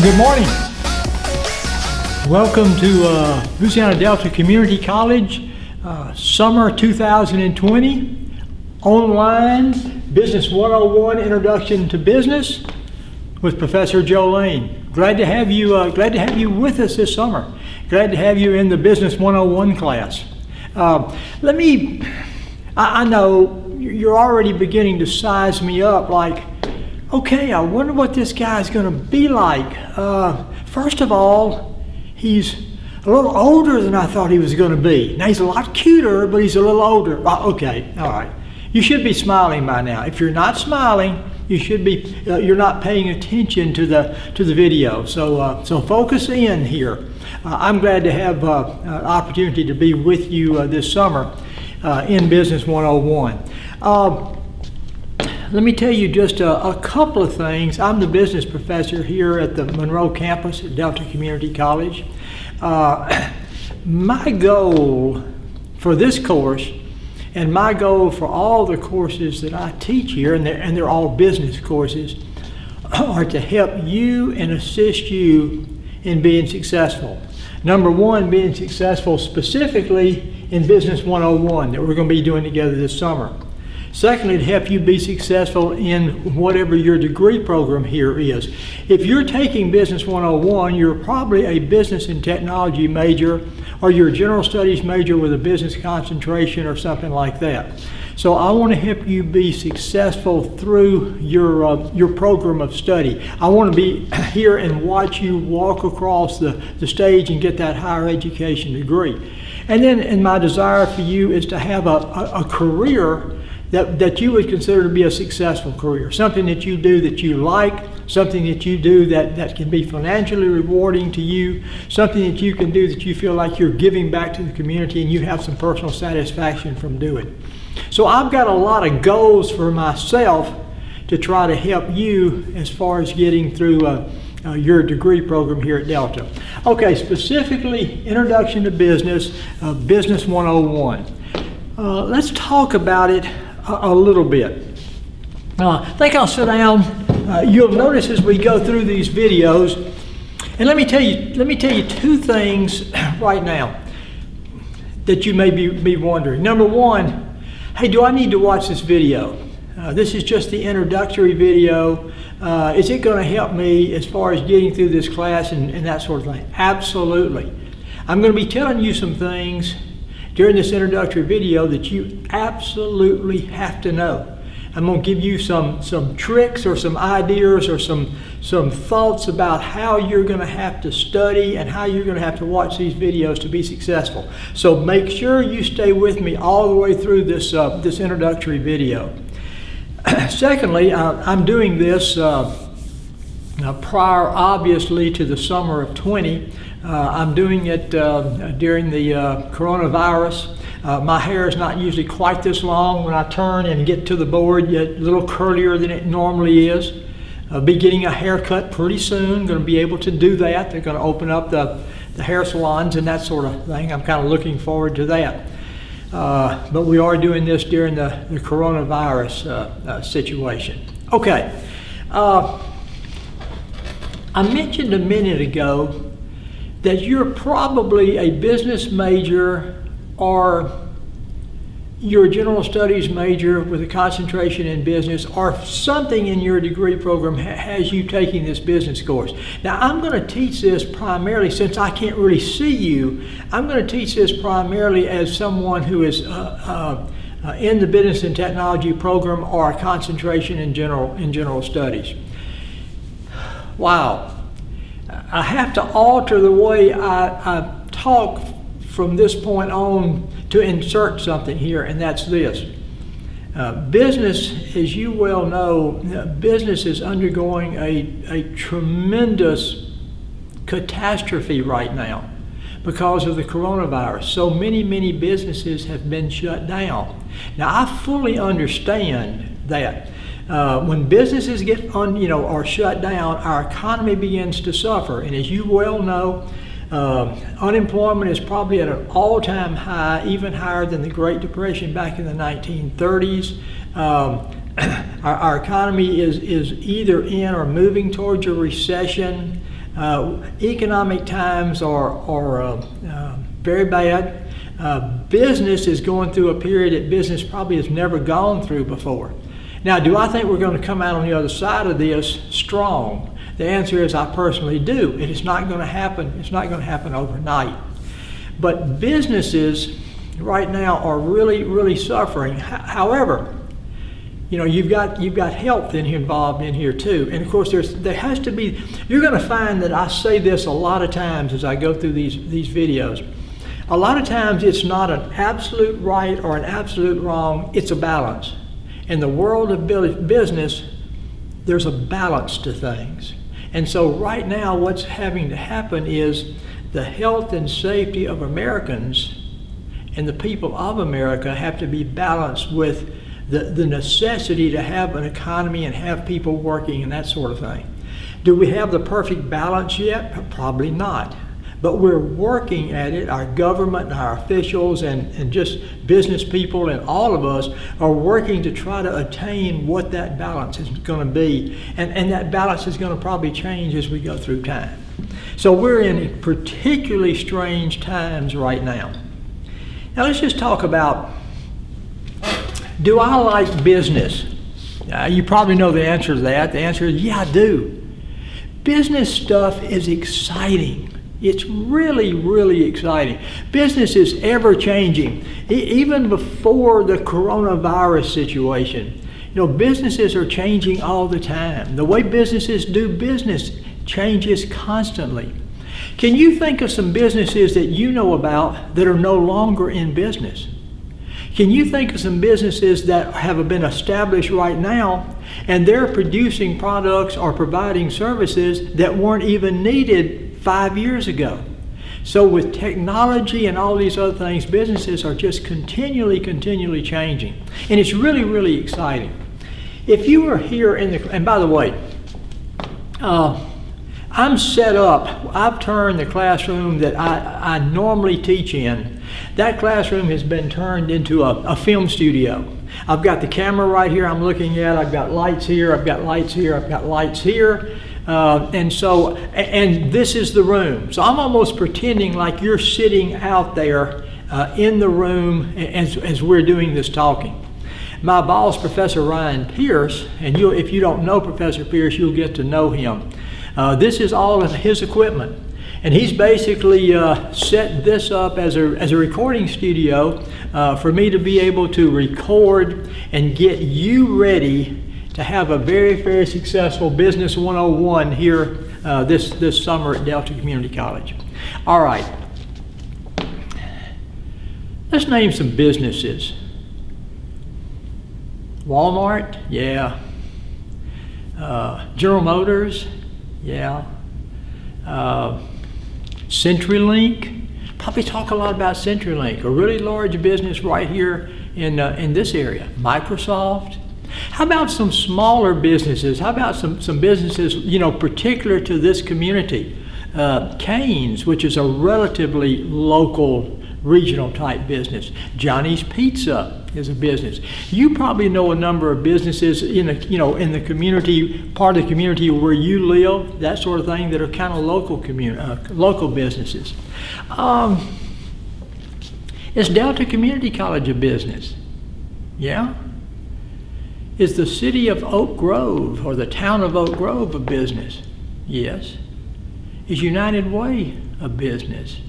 Good morning. Welcome to Louisiana Delta Community College, summer 2020, online Business 101 Introduction to Business with Professor Joe Lane. Glad to have you with us this summer. Glad to have you in the Business 101 class. I know you're already beginning to size me up like, okay, I wonder what this guy's going to be like. First of all, he's a little older than I thought he was going to be. Now, he's a lot cuter, but he's a little older. Okay, all right. You should be smiling by now. If you're not smiling, you should be. You're not paying attention to the video. So focus in here. I'm glad to have an opportunity to be with you this summer in Business 101. Let me tell you just a couple of things. I'm the business professor here at the Monroe campus at Delta Community College. My goal for this course and my goal for all the courses that I teach here, and they're all business courses, are to help you and assist you in being successful. Number one, being successful specifically in Business 101 that we're going to be doing together this summer. Secondly, to help you be successful in whatever your degree program here is. If you're taking Business 101, you're probably a business and technology major, or you're a general studies major with a business concentration or something like that. So I want to help you be successful through your program of study. I want to be here and watch you walk across the stage and get that higher education degree. And then my desire for you is to have a career that you would consider to be a successful career, something that you do that you like, something that you do that can be financially rewarding to you, something that you can do that you feel like you're giving back to the community and you have some personal satisfaction from doing. So I've got a lot of goals for myself to try to help you as far as getting through your degree program here at Delta. Okay, specifically Introduction to Business, Business 101. Let's talk about it a little bit. I think I'll sit down. You'll notice as we go through these videos, and let me tell you two things right now that you may be wondering. Number one, hey, do I need to watch this video? This is just the introductory video. Is it going to help me as far as getting through this class and that sort of thing? Absolutely. I'm going to be telling you some things during this introductory video that you absolutely have to know. I'm going to give you some tricks or some ideas or some thoughts about how you're going to have to study and how you're going to have to watch these videos to be successful. So make sure you stay with me all the way through this introductory video. Secondly, I'm doing this prior, obviously, to the summer of 20. I'm doing it during the coronavirus. My hair is not usually quite this long when I turn and get to the board, yet a little curlier than it normally is. I'll be getting a haircut pretty soon, going to be able to do that. They're going to open up the hair salons and that sort of thing. I'm kind of looking forward to that. But we are doing this during the coronavirus situation. Okay. I mentioned a minute ago that you're probably a business major or you're a general studies major with a concentration in business, or something in your degree program has you taking this business course. Now, I'm going to teach this primarily, since I can't really see you, I'm going to teach this primarily as someone who is in the business and technology program or a concentration in general studies. Wow. I have to alter the way I talk from this point on to insert something here, and that's this. Business, as you well know, business is undergoing a tremendous catastrophe right now because of the coronavirus. So many businesses have been shut down. Now, I fully understand that. When businesses are shut down, our economy begins to suffer. And as you well know, unemployment is probably at an all-time high, even higher than the Great Depression back in the 1930s. Our economy is either in or moving towards a recession. Economic times are very bad. Business is going through a period that business probably has never gone through before. Now, do I think we're going to come out on the other side of this strong? The answer is I personally do. It is not going to happen. It's not going to happen overnight. But businesses right now are really, really suffering. However, you know, you've got health involved in here too. And of course, there has to be. You're going to find that I say this a lot of times as I go through these videos. A lot of times it's not an absolute right or an absolute wrong. It's a balance. In the world of business, there's a balance to things. And so right now what's having to happen is the health and safety of Americans and the people of America have to be balanced with the necessity to have an economy and have people working and that sort of thing. Do we have the perfect balance yet? Probably not. But we're working at it. Our government and our officials and just business people and all of us are working to try to attain what that balance is going to be. And that balance is going to probably change as we go through time. So we're in particularly strange times right now. Now let's just talk about, do I like business? You probably know the answer to that. The answer is, yeah, I do. Business stuff is exciting. It's really, really exciting. Business is ever changing. Even before the coronavirus situation, you know, businesses are changing all the time. The way businesses do business changes constantly. Can you think of some businesses that you know about that are no longer in business? Can you think of some businesses that have been established right now and they're producing products or providing services that weren't even needed 5 years ago? So with technology and all these other things, businesses are just continually changing. And it's really, really exciting. If you were here and by the way, I'm set up, I've turned the classroom that I normally teach in, that classroom has been turned into a film studio. I've got the camera right here I'm looking at, I've got lights here, I've got lights here, I've got lights here. And this is the room. So I'm almost pretending like you're sitting out there in the room as we're doing this talking. My boss, Professor Ryan Pierce, and if you don't know Professor Pierce, you'll get to know him. This is all of his equipment. And he's basically set this up as a recording studio for me to be able to record and get you ready to have a very, very successful Business 101 here this summer at Delta Community College. All right. Let's name some businesses. Walmart, yeah. General Motors, yeah. CenturyLink, probably talk a lot about CenturyLink, a really large business right here in this area. Microsoft. How about some smaller businesses? How about some businesses, you know, particular to this community? Cane's, which is a relatively local, regional type business. Johnny's Pizza is a business. You probably know a number of businesses in the community, part of the community where you live, that sort of thing, that are kind of local businesses. Is Delta Community College a business? Yeah. Is the city of Oak Grove or the town of Oak Grove a business? Yes. Is United Way a business?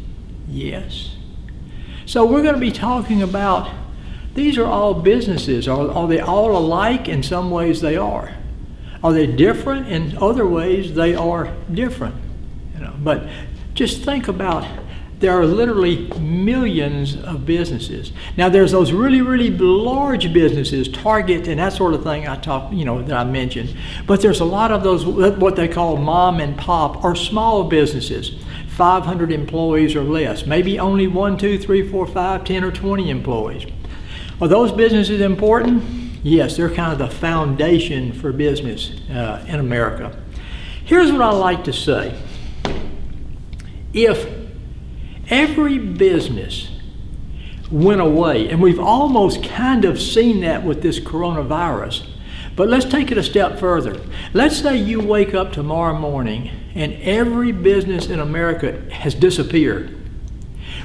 Yes. So we're going to be talking about, these are all businesses. Are they all alike? In some ways they are. Are they different? In other ways they are different. You know, but just think about, there are literally millions of businesses. Now there's those really, really large businesses, Target and that sort of thing that I mentioned. But there's a lot of those, what they call mom and pop, or small businesses, 500 employees or less, maybe only 1, 2, 3, 4, 5, 10, or 20 employees. Are those businesses important? Yes, they're kind of the foundation for business in America. Here's what I like to say. If every business went away, and we've almost kind of seen that with this coronavirus, but let's take it a step further. Let's say you wake up tomorrow morning and every business in America has disappeared,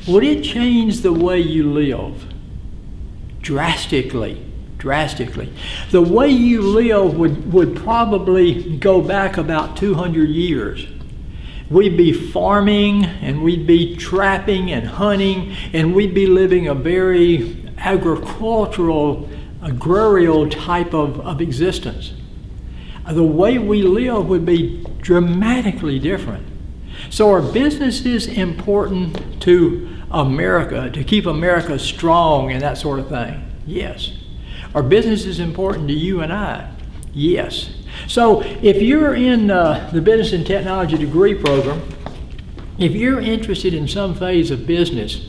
would it change the way you live? Drastically. The way you live would probably go back about 200 years. We'd be farming, and we'd be trapping and hunting, and we'd be living a very agricultural, agrarian type of existence. The way we live would be dramatically different. So are businesses important to America, to keep America strong and that sort of thing? Yes. Are businesses important to you and I? Yes. So if you're in the Business and Technology degree program, if you're interested in some phase of business,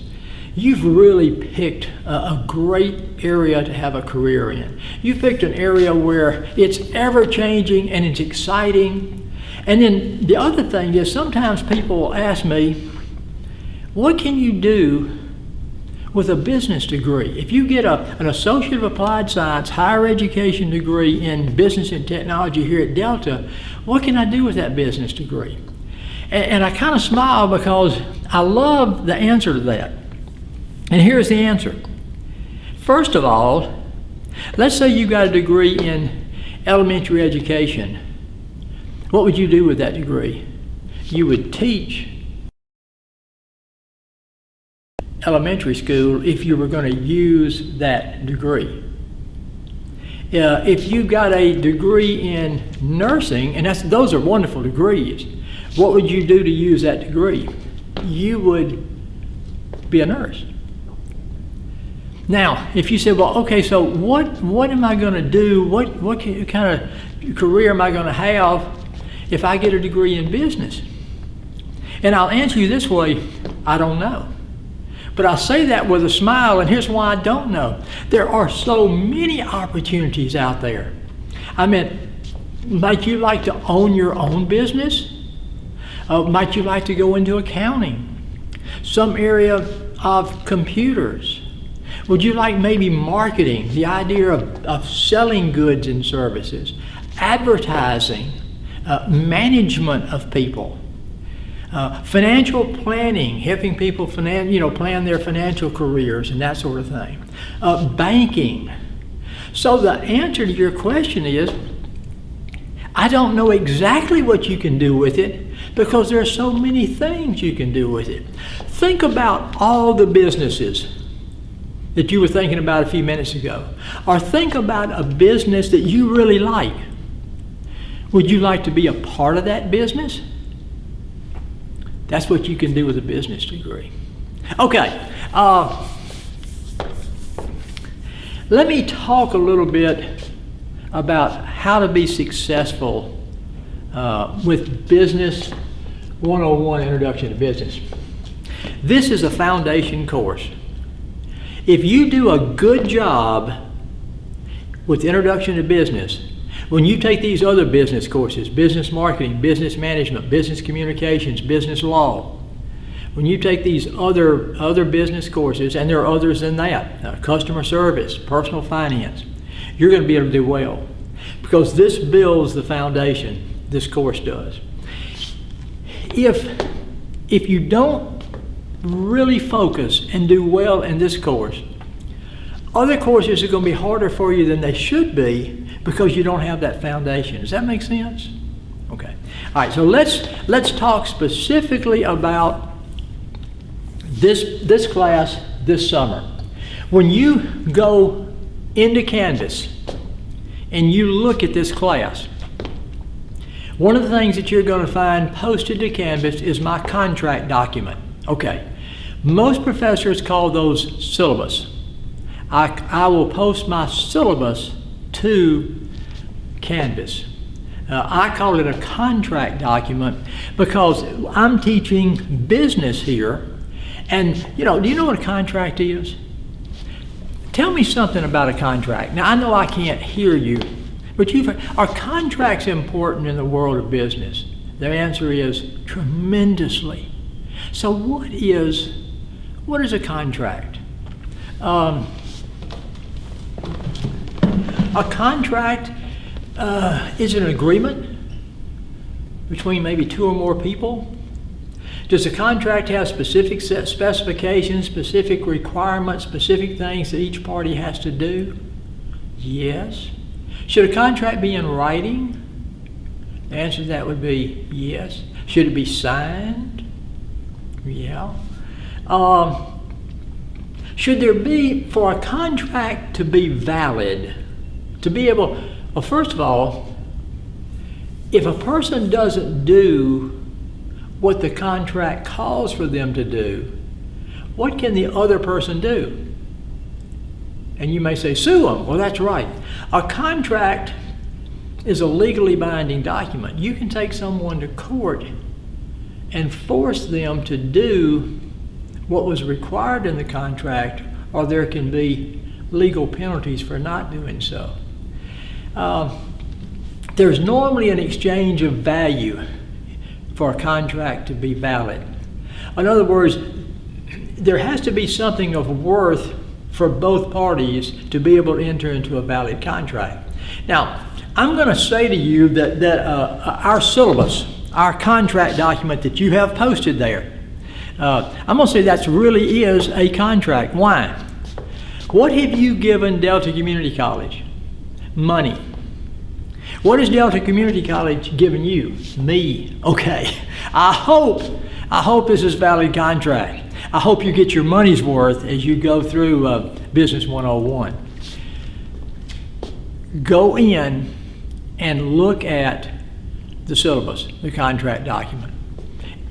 you've really picked a great area to have a career in. You've picked an area where it's ever changing and it's exciting. And then the other thing is, sometimes people ask me, what can you do with a business degree? If you get an Associate of Applied Science higher education degree in Business and Technology here at Delta, what can I do with that business degree? And I kind of smile because I love the answer to that. And here's the answer. First of all, let's say you got a degree in elementary education. What would you do with that degree? You would teach elementary school if you were going to use that degree. If you got a degree in nursing, and those are wonderful degrees, what would you do to use that degree? You would be a nurse. Now, if you said, well, okay, so what am I going to do? What kind of career am I going to have if I get a degree in business? And I'll answer you this way, I don't know. But I'll say that with a smile, and here's why I don't know. There are so many opportunities out there. I mean, might you like to own your own business? Might you like to go into accounting? Some area of computers? Would you like maybe marketing, the idea of selling goods and services, advertising, management of people? Financial planning, helping people plan their financial careers and that sort of thing. Banking. So the answer to your question is, I don't know exactly what you can do with it because there are so many things you can do with it. Think about all the businesses that you were thinking about a few minutes ago, or think about a business that you really like. Would you like to be a part of that business? That's what you can do with a business degree. Okay, let me talk a little bit about how to be successful with Business 101 Introduction to Business. This is a foundation course. If you do a good job with Introduction to Business, when you take these other business courses, business marketing, business management, business communications, business law, when you take these other business courses, and there are others than that, customer service, personal finance, you're going to be able to do well. Because this builds the foundation, this course does. If you don't really focus and do well in this course, other courses are going to be harder for you than they should be because you don't have that foundation. Does that make sense? Okay. All right, so let's talk specifically about this class this summer. When you go into Canvas and you look at this class, one of the things that you're going to find posted to Canvas is my contract document. Okay. Most professors call those syllabus. I will post my syllabus to Canvas. I call it a contract document because I'm teaching business here. And do you know what a contract is? Tell me something about a contract. Now I know I can't hear you, but are contracts important in the world of business? The answer is tremendously. So what is a contract? A contract is an agreement between maybe 2 or more people? Does the contract have specific set specifications, specific requirements, specific things that each party has to do? Yes. Should a contract be in writing? The answer to that would be yes. Should it be signed? Yeah. Should there be, for a contract to be valid, to be able, well, first of all, if a person doesn't do what the contract calls for them to do, what can the other person do? And you may say, sue them. Well, that's right. A contract is a legally binding document. You can take someone to court and force them to do what was required in the contract, or there can be legal penalties for not doing so. There's normally an exchange of value for a contract to be valid. In other words, there has to be something of worth for both parties to be able to enter into a valid contract. Now, I'm going to say to you that our syllabus, our contract document that you have posted there, I'm going to say that really is a contract. Why? What have you given Delta Community College? Money. What has Delta Community College given you? Me. Okay. I hope this is a valid contract. I hope you get your money's worth as you go through Business 101. Go in and look at the syllabus, the contract document.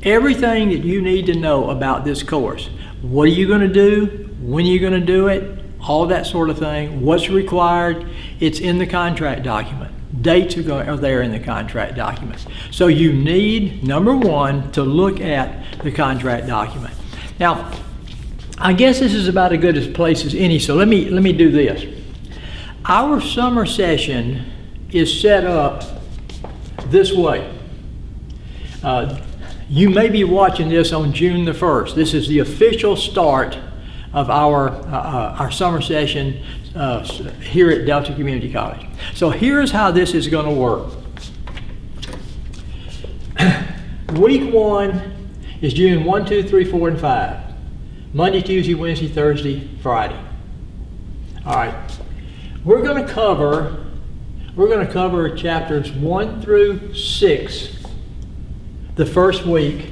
Everything that you need to know about this course. What are you going to do? When are you going to do it? All that sort of thing. What's required? It's in the contract document. Dates are there in the contract document. So you need, number one, to look at the contract document. Now, I guess this is about as good a place as any, so let me do this. Our summer session is set up this way. You may be watching this on June the 1st. This is the official start of our summer session here at Delta Community College. So here's how this is going to work. Week 1 is June 1, 2, 3, 4, and 5. Monday, Tuesday, Wednesday, Thursday, Friday. All right. We're going to cover chapters 1 through 6 the first week,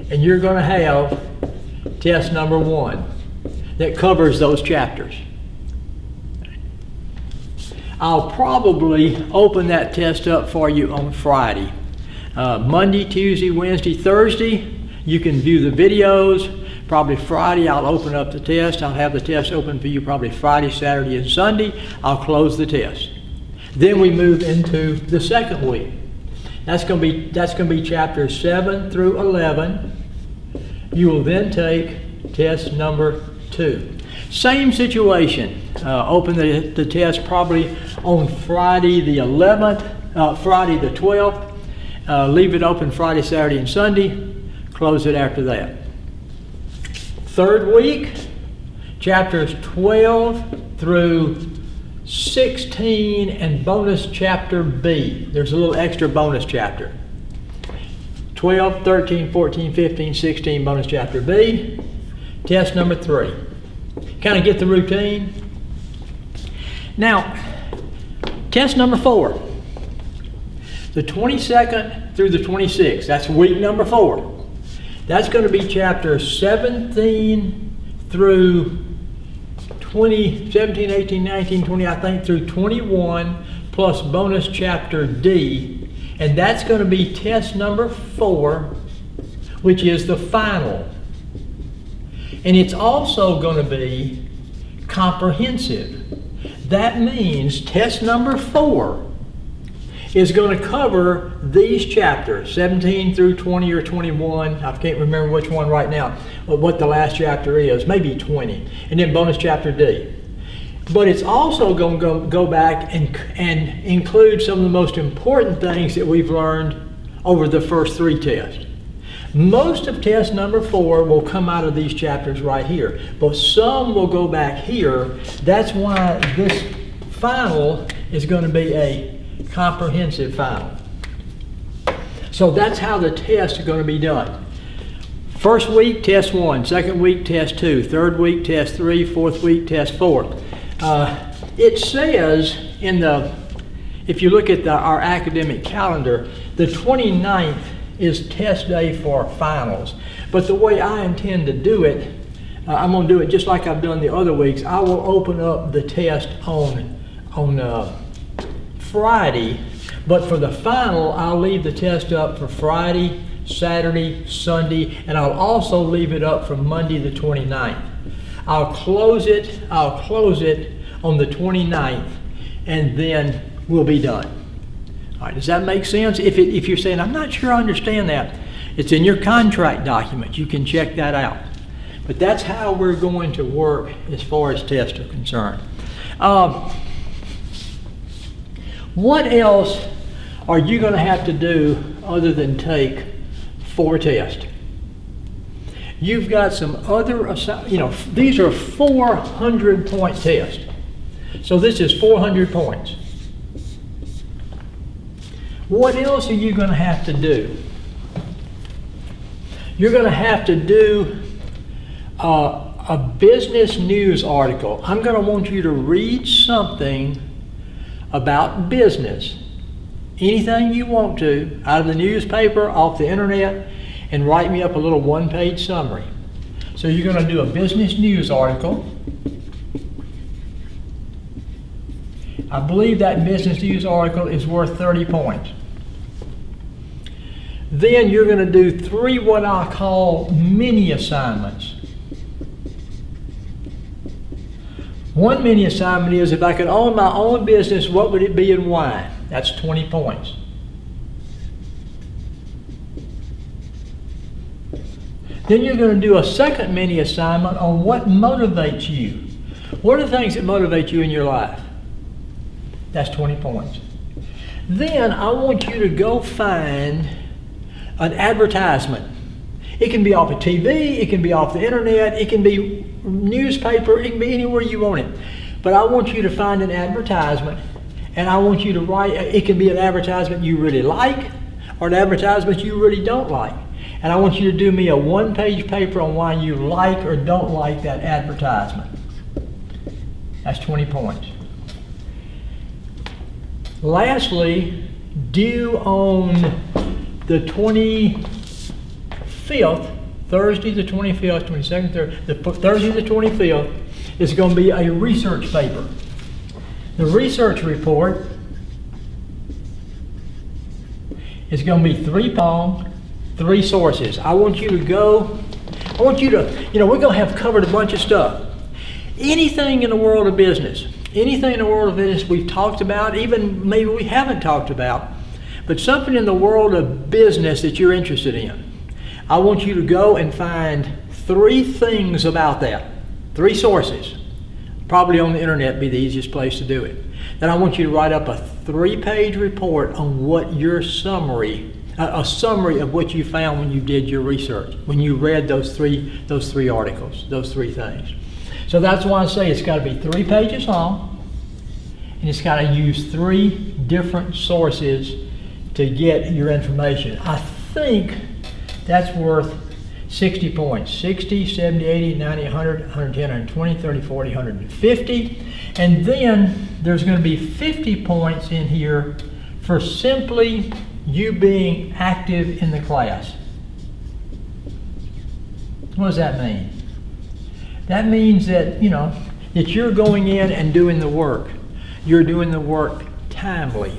and you're going to have test number 1 that covers those chapters. I'll probably open that test up for you on Friday. Monday, Tuesday, Wednesday, Thursday, you can view the videos. Probably Friday, I'll open up the test. I'll have the test open for you probably Friday, Saturday, and Sunday. I'll close the test. Then we move into the second week. That's going to be chapters 7 through 11. You will then take test number 2. Same situation. Open the test probably on Friday the 11th, Friday the 12th. Leave it open Friday, Saturday, and Sunday. Close it after that. Third week, chapters 12 through 16 and bonus chapter B. There's a little extra bonus chapter. 12, 13, 14, 15, 16, bonus chapter B. Test number 3. Kind of get the routine. Now, test number 4. The 22nd through the 26th. That's week number 4. That's going to be chapters 17 through 20, 17, 18, 19, 20, I think through 21, plus bonus chapter D. And that's going to be test number 4, which is the final. And it's also going to be comprehensive. That means test number 4 is going to cover these chapters, 17 through 20 or 21. I can't remember which one right now, but what the last chapter is, maybe 20. And then bonus chapter D. But it's also going to go back and include some of the most important things that we've learned over the first 3 tests. Most of test number 4 will come out of these chapters right here, but some will go back here. That's why this final is going to be a comprehensive final. So that's how the tests are going to be done. First week, test 1. Second week, test 2. Third week, test 3. Fourth week, test 4. It says in the, if you look at our academic calendar, the 29th is test day for finals. But the way I intend to do it, I'm going to do it just like I've done the other weeks. I will open up the test on Friday, but for the final, I'll leave the test up for Friday, Saturday, Sunday, and I'll also leave it up for Monday the 29th. I'll close it on the 29th, and then we'll be done. All right, does that make sense? If you're saying, I'm not sure I understand that, it's in your contract documents. You can check that out. But that's how we're going to work as far as tests are concerned. What else are you going to have to do other than take 4 tests? You've got some other, these are 400-point tests. So this is 400 points. What else are you going to have to do? You're going to have to do a business news article. I'm going to want you to read something about business. Anything you want to, out of the newspaper, off the internet, and write me up a little 1-page summary. So you're going to do a business news article. I believe that business news article is worth 30 points. Then you're going to do 3 what I call mini assignments. One mini assignment is, if I could own my own business, what would it be and why? That's 20 points. Then you're going to do a second mini assignment on what motivates you. What are the things that motivate you in your life? That's 20 points. Then I want you to go find an advertisement. It can be off of TV, it can be off the internet, it can be newspaper, it can be anywhere you want it. But I want you to find an advertisement, and I want you to write, it can be an advertisement you really like or an advertisement you really don't like. And I want you to do me a 1-page paper on why you like or don't like that advertisement. That's 20 points. Lastly, due on the 25th, Thursday the 25th, 22nd, Thursday the 25th, is going to be a research paper. The research report is going to be 3-pronged, 3 sources. I want you to, we're going to have covered a bunch of stuff. Anything in the world of business, we've talked about, even maybe we haven't talked about, but something in the world of business that you're interested in. I want you to go and find 3 things about that, 3 sources. Probably on the internet be the easiest place to do it. Then I want you to write up a 3-page report on what your summary, a summary of what you found when you did your research, when you read those three articles, those 3 things. So that's why I say it's got to be 3 pages long, and it's got to use 3 different sources to get your information. I think that's worth 60 points. 60, 70, 80, 90, 100, 110, 120, 30, 40, 150. And then there's going to be 50 points in here for simply you being active in the class. What does that mean? That means that, that you're going in and doing the work. You're doing the work timely.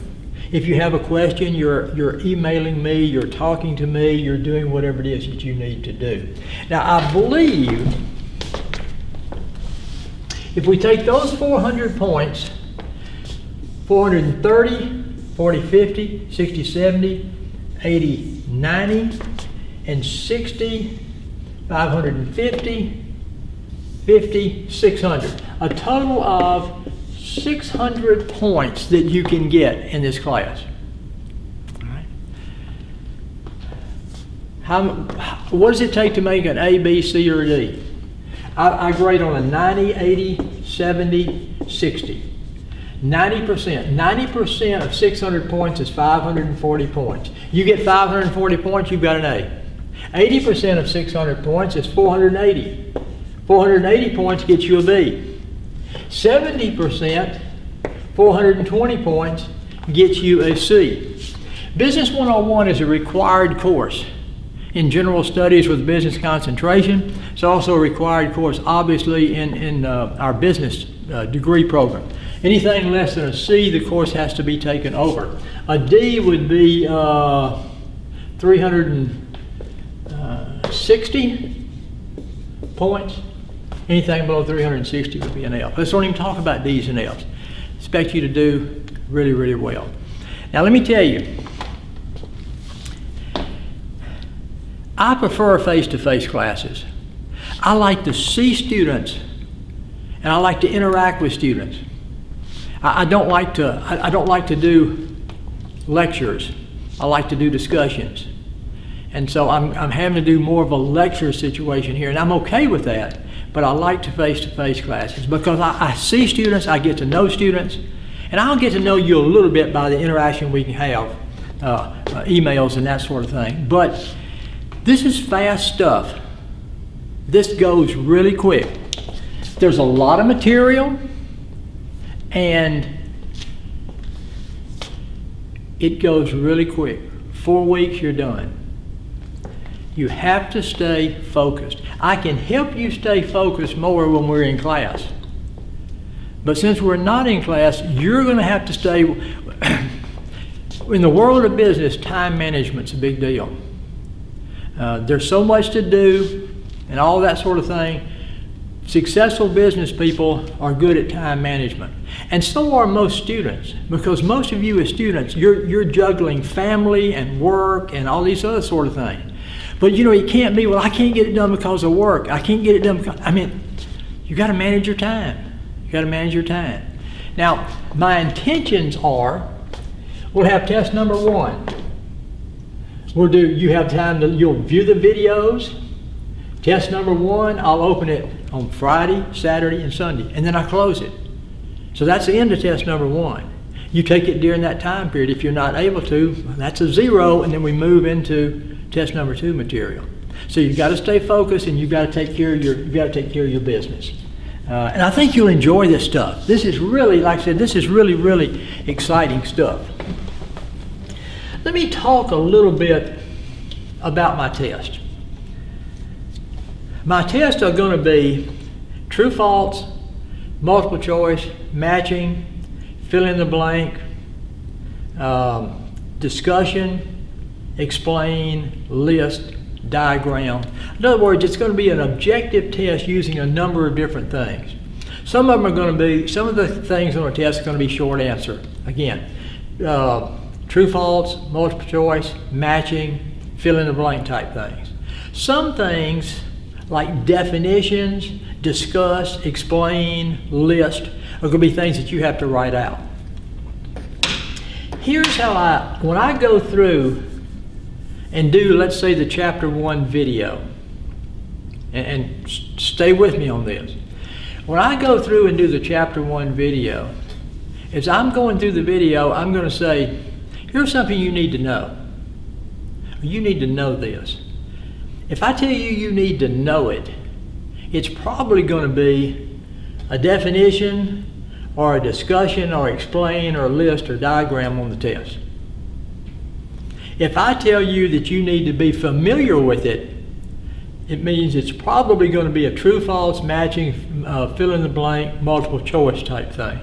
If you have a question, you're emailing me, you're talking to me, you're doing whatever it is that you need to do. Now, I believe if we take those 400 points, 430, 40, 50, 60, 70, 80, 90, and 60, 550, 50, 600. A total of 600 points that you can get in this class. All right. What does it take to make an A, B, C, or D? I grade on a 90, 80, 70, 60. 90%. 90% of 600 points is 540 points. You get 540 points, you've got an A. 80% of 600 points is 480. 480 points gets you a B. 70%, 420 points, gets you a C. Business 101 is a required course in general studies with business concentration. It's also a required course, obviously, in our business degree program. Anything less than a C, the course has to be taken over. A D would be 360 points. Anything below 360 would be an F. Let's don't even talk about D's and F's. Expect you to do really, really well. Now let me tell you, I prefer face-to-face classes. I like to see students and I like to interact with students. I don't like to do lectures. I like to do discussions. And so I'm having to do more of a lecture situation here, and I'm okay with that, but I like to face-to-face classes because I see students, I get to know students, and I'll get to know you a little bit by the interaction we can have, emails and that sort of thing. But this is fast stuff. This goes really quick. There's a lot of material, and it goes really quick. 4 weeks, you're done. You have to stay focused. I can help you stay focused more when we're in class. But since we're not in class, you're going to have to stay. In the world of business, time management's a big deal. There's so much to do and all that sort of thing. Successful business people are good at time management. And so are most students, because most of you as students, you're juggling family and work and all these other sort of things. But you know, it can't be, well, I can't get it done because of work. I can't get it done because, you got to manage your time. You got to manage your time. Now, my intentions are, we'll have test number 1. You have time you'll view the videos. Test number 1, I'll open it on Friday, Saturday, and Sunday, and then I close it. So that's the end of test number 1. You take it during that time period. If you're not able to, that's a 0, and then we move into test number 2 material. So you've got to stay focused, and you've got to take care of your business. And I think you'll enjoy this stuff. This is really, like I said, this is really, really exciting stuff. Let me talk a little bit about my test. My tests are going to be true, false, multiple choice, matching, fill in the blank, discussion, explain, list, diagram. In other words, it's going to be an objective test using a number of different things. Some of the things on the test are going to be short answer. Again, true, false, multiple choice, matching, fill in the blank type things. Some things like definitions, discuss, explain, list are going to be things that you have to write out. Here's how when I go through and do, let's say, the chapter 1 video, and stay with me on this. When I go through and do the chapter 1 video, as I'm going through the video, I'm going to say, here's something you need to know. You need to know this. If I tell you need to know it, it's probably going to be a definition or a discussion or explain or list or diagram on the test. If I tell you that you need to be familiar with it, it means it's probably going to be a true, false, matching, fill in the blank, multiple choice type thing.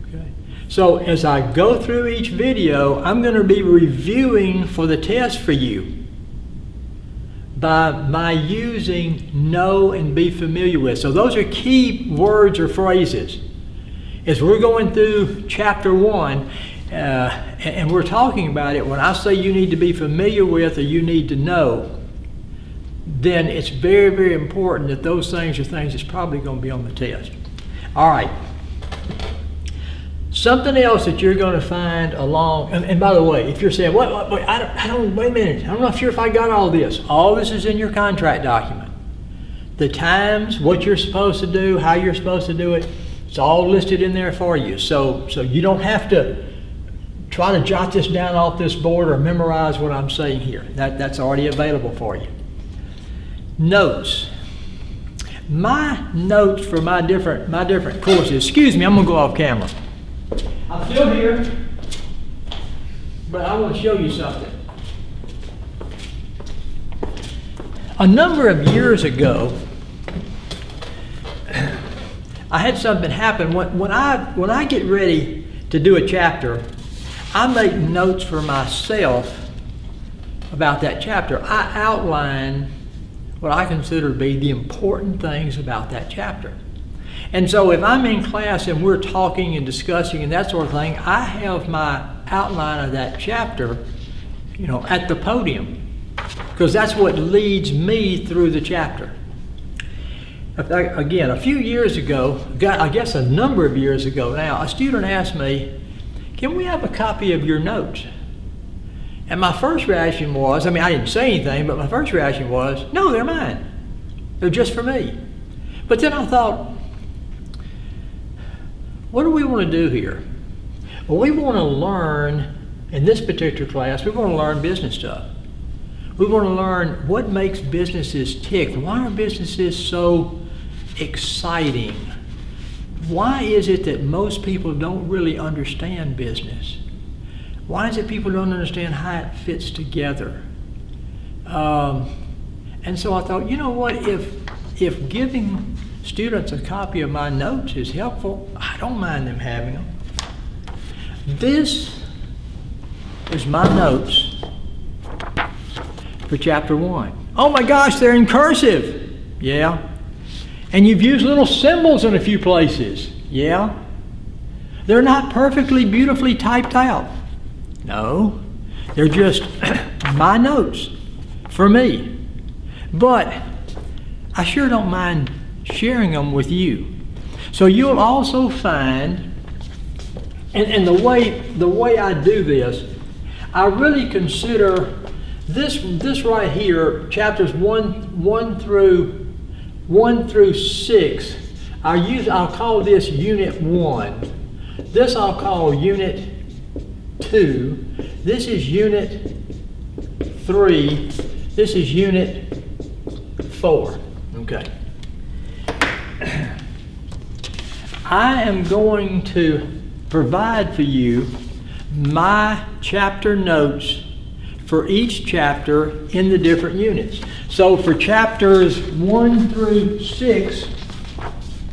Okay. So as I go through each video, I'm going to be reviewing for the test for you by my using know and be familiar with. So those are key words or phrases. As we're going through chapter 1, and we're talking about it, when I say you need to be familiar with or you need to know, then it's very, very important that those things are things that's probably going to be on the test. All right. Something else that you're going to find along, and by the way, if you're saying, wait a minute, I'm not sure if I got all this. All this is in your contract document. The times, what you're supposed to do, how you're supposed to do it, It's all listed in there for you. So you don't have to try to jot this down off this board or memorize what I'm saying here. That's already available for you. Notes. My notes for my different courses. Excuse me, I'm gonna go off camera. I'm still here, but I want to show you something. A number of years ago, I had something happen. When I get ready to do a chapter, I make notes for myself about that chapter. I outline what I consider to be the important things about that chapter. And so if I'm in class and we're talking and discussing and that sort of thing, I have my outline of that chapter, at the podium, because that's what leads me through the chapter. Again, a few years ago, I guess a number of years ago now, a student asked me, "Can we have a copy of your notes?" And my first reaction was, I didn't say anything, but my first reaction was, "No, they're mine. They're just for me." But then I thought, what do we want to do here? Well, we want to learn, in this particular class, we want to learn business stuff. We want to learn what makes businesses tick. Why are businesses so exciting? Why is it that most people don't really understand business? Why is it people don't understand how it fits together? And so I thought, you know what, if giving students a copy of my notes is helpful, I don't mind them having them. This is my notes for chapter 1. Oh my gosh, they're in cursive. Yeah. And you've used little symbols in a few places. Yeah. They're not perfectly, beautifully typed out. No. They're just my notes for me. But I sure don't mind sharing them with you. So you'll also find, and the way I do this, I really consider this right here, chapters 1 through 6. I'll call this Unit 1. This I'll call Unit 2. This is Unit 3. This is Unit 4. Okay. I am going to provide for you my chapter notes for each chapter in the different units. So for chapters 1 through 6,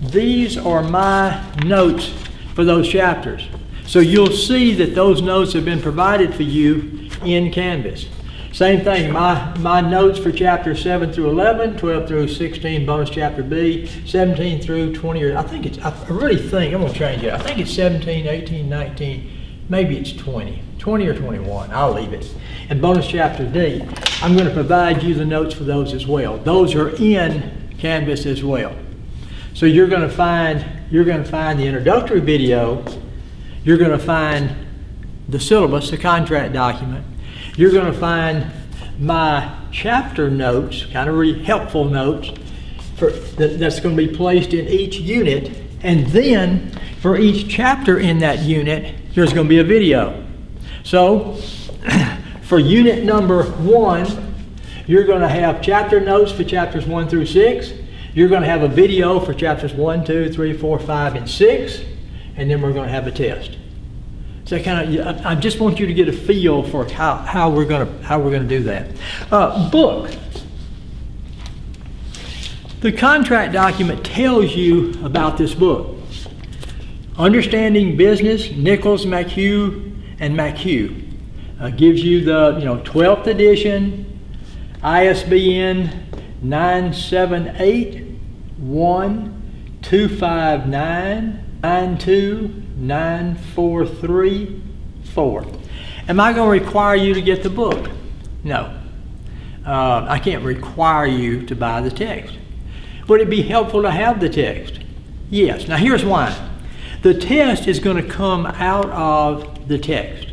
these are my notes for those chapters. So you'll see that those notes have been provided for you in Canvas. Same thing, my notes for chapters 7 through 11, 12 through 16, bonus chapter B, 17 through 20, or I really think, I'm going to change it. I think it's 17, 18, 19, maybe it's 20 or 21. I'll leave it. And bonus chapter D, I'm going to provide you the notes for those as well. Those are in Canvas as well. So you're going to find the introductory video. You're going to find the syllabus, the contract document. You're going to find my chapter notes, kind of really helpful notes, that's going to be placed in each unit. And then for each chapter in that unit, there's going to be a video. So for unit number 1, you're going to have chapter notes for chapters 1 through 6. You're going to have a video for chapters 1, 2, 3, 4, 5, and 6. And then we're going to have a test. So I just want you to get a feel for how we're going to do that. Book. The contract document tells you about this book. Understanding Business, Nichols, McHugh, and McHugh. Gives you the 12th edition, ISBN 978-1259-92-943-4. Am I going to require you to get the book? No. I can't require you to buy the text. Would it be helpful to have the text? Yes. Now here's why. The test is going to come out of the text.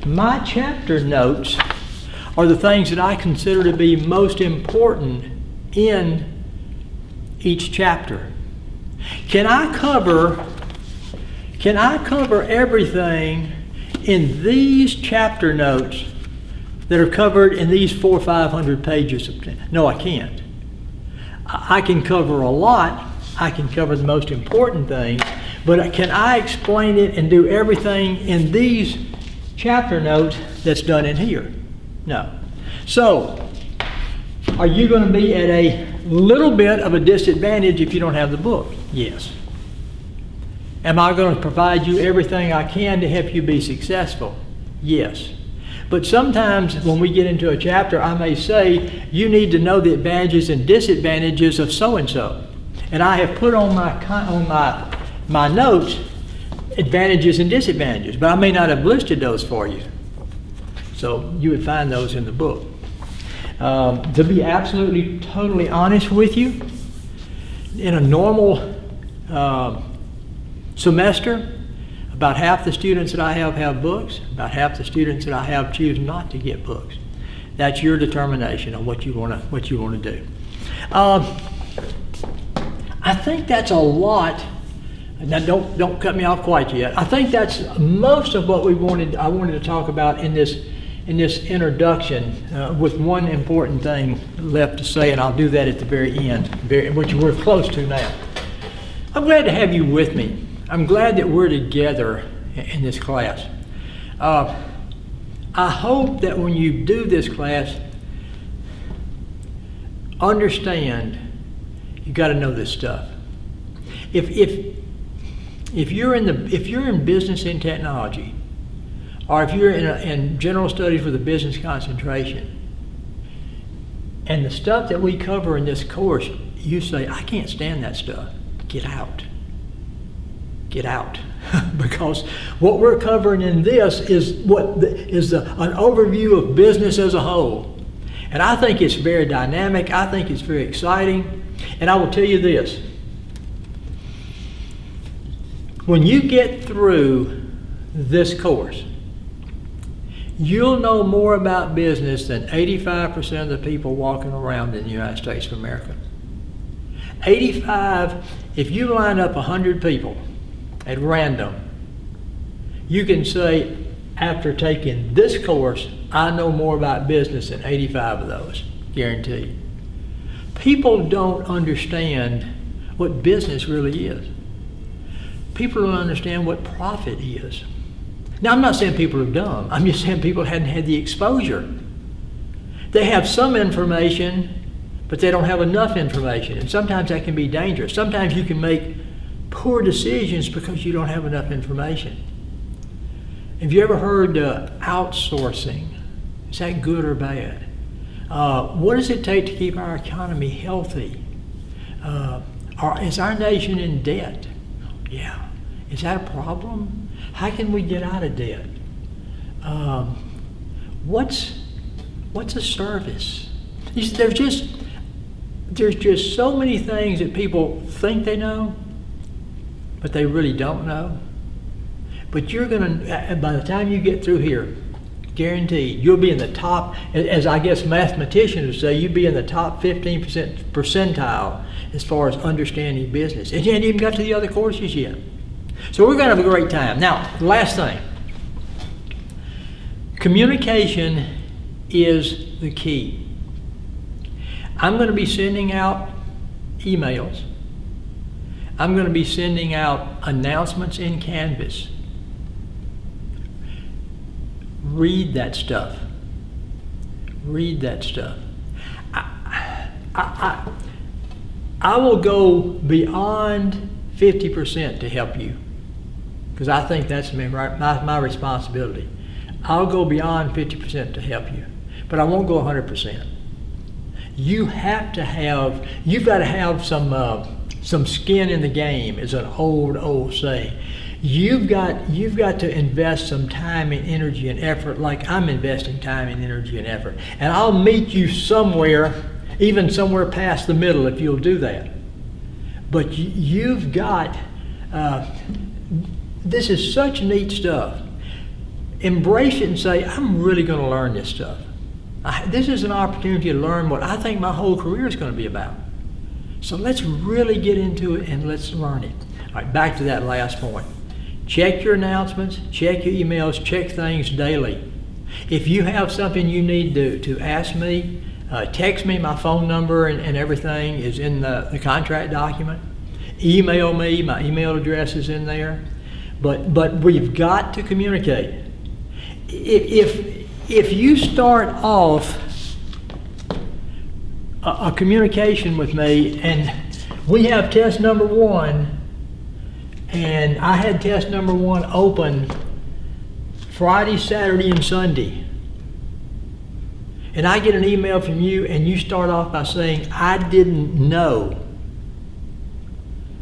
My chapter notes are the things that I consider to be most important in each chapter. Can I cover everything in these chapter notes that are covered in these 400 or 500 pages? No, I can't. I can cover a lot. I can cover the most important things, but can I explain it and do everything in these chapter notes that's done in here? No. So, are you going to be at a little bit of a disadvantage if you don't have the book? Yes. Am I going to provide you everything I can to help you be successful? Yes. But sometimes when we get into a chapter, I may say, you need to know the advantages and disadvantages of so-and-so. And I have put on my notes advantages and disadvantages, but I may not have listed those for you. So you would find those in the book. To be absolutely, totally honest with you, in a normal semester, about half the students that I have books, about half the students that I have choose not to get books. That's your determination on what you want to do. I think that's a lot. Now, don't cut me off quite yet. I think that's most of what I wanted to talk about in this introduction, with one important thing left to say, and I'll do that at the very end, which we're close to now. I'm glad to have you with me. I'm glad that we're together in this class. I hope that when you do this class, understand you got to know this stuff. If you're in business and technology, or if you're in general studies with a business concentration, and the stuff that we cover in this course, you say, I can't stand that stuff. Get out. Get out. Because what we're covering in this is an overview of business as a whole. And I think it's very dynamic. I think it's very exciting. And I will tell you this. When you get through this course, you'll know more about business than 85% of the people walking around in the United States of America. 85, if you line up 100 people at random, you can say, after taking this course, I know more about business than 85 of those, guaranteed. People don't understand what business really is. People don't understand what profit is. Now, I'm not saying people are dumb. I'm just saying people hadn't had the exposure. They have some information, but they don't have enough information. And sometimes that can be dangerous. Sometimes you can make poor decisions because you don't have enough information. Have you ever heard outsourcing? Is that good or bad? What does it take to keep our economy healthy? Is our nation in debt? Yeah. Is that a problem? How can we get out of debt? What's a service? There's just so many things that people think they know, but they really don't know. But you're gonna, by the time you get through here, guaranteed, you'll be in the top, as I guess mathematicians would say, you'd be in the top 15% percentile as far as understanding business. And you haven't even got to the other courses yet. So we're going to have a great time. Now, last thing. Communication is the key. I'm going to be sending out emails. I'm going to be sending out announcements in Canvas. Read that stuff. Read that stuff. I will go beyond 50% to help you, because I think that's my responsibility. I'll go beyond 50% to help you, but I won't go 100%. You've got to have some skin in the game, is an old saying. You've got to invest some time and energy and effort, like I'm investing time and energy and effort. And I'll meet you somewhere, even somewhere past the middle, if you'll do that. But you've got, this is such neat stuff. Embrace it and say, I'm really going to learn this stuff. This is an opportunity to learn what I think my whole career is going to be about. So let's really get into it and let's learn it. All right, back to that last point. Check your announcements, check your emails, check things daily. If you have something you need to ask me, text me. My phone number and everything is in the contract document. Email me. My email address is in there. But we've got to communicate. If you start off a communication with me and we have test number 1, and I had test number 1 open Friday, Saturday, and Sunday, and I get an email from you and you start off by saying, I didn't know.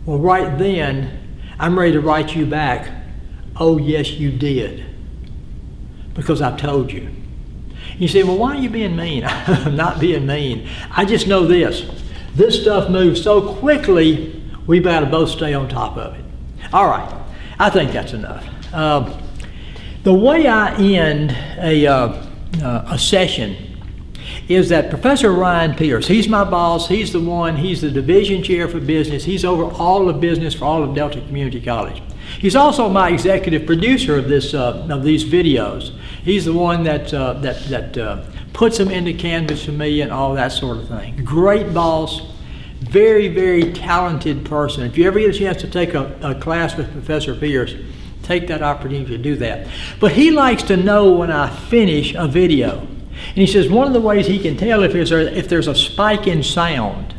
Well, right then, I'm ready to write you back, oh yes you did, because I've told you. You say, well, why are you being mean? I'm not being mean. I just know this. This stuff moves so quickly, we've got to both stay on top of it. All right, I think that's enough. The way I end a session is that Professor Ryan Pierce, he's my boss, he's the division chair for business, he's over all the business for all of Delta Community College. He's also my executive producer of these videos. He's the one that puts them into Canvas for me and all that sort of thing. Great boss, very, very talented person. If you ever get a chance to take a class with Professor Pierce, take that opportunity to do that. But he likes to know when I finish a video. And he says one of the ways he can tell if there's a spike in sound.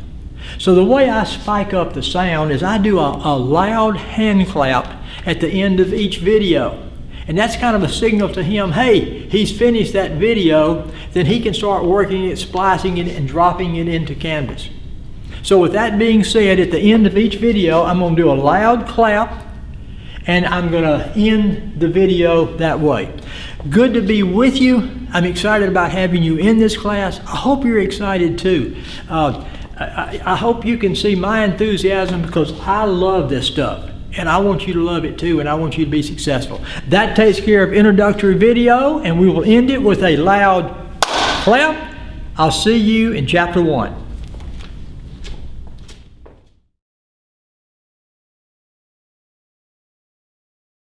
So the way I spike up the sound is I do a loud hand clap at the end of each video. And that's kind of a signal to him, hey, he's finished that video, then he can start working it, splicing it, and dropping it into Canvas. So with that being said, at the end of each video, I'm going to do a loud clap, and I'm going to end the video that way. Good to be with you. I'm excited about having you in this class. I hope you're excited too. I hope you can see my enthusiasm because I love this stuff. And I want you to love it too, and I want you to be successful. That takes care of introductory video, and we will end it with a loud clap. I'll see you in chapter 1.